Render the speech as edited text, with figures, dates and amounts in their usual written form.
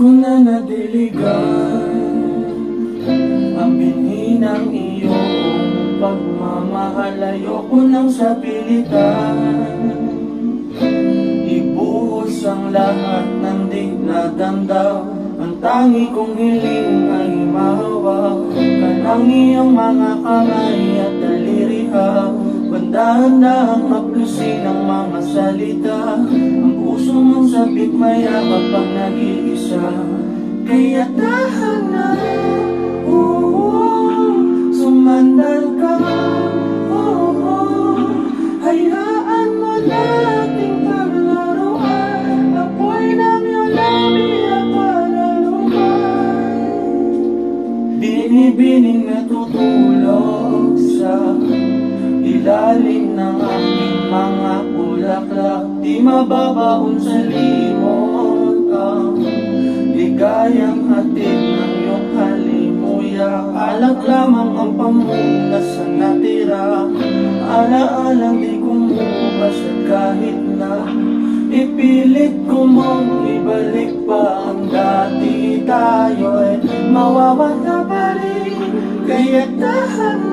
ko na nadiligan ang binhi ng iyong pagmamahal. Ayoko nang sa pilitan ibuhos ang lahat ng di nadamdam. Ang tangi kong hiling ay mahawak ka ng iyong mga kamay at dalirihan. Dahan-dahang haplusin ang mga salita. Ang puso mong sabik mayabag pag nag-iisa. Kaya dahan-dahan sumandal ka. Hayaan mo nating paglaruan. Apoy ng iyong labi at palalukan. Binibining natutulog sa ilalim ng aking mga bulaklak. Di mababaon sa limot ang ligayang hatid ng iyong halimuyak. Alak lamang ang pamunas sa natira. Alaalang di kumupas at kahit na ipilit ko mong ibalik pa ang dati, tayo'y mawawala pa rin. Kaya dahan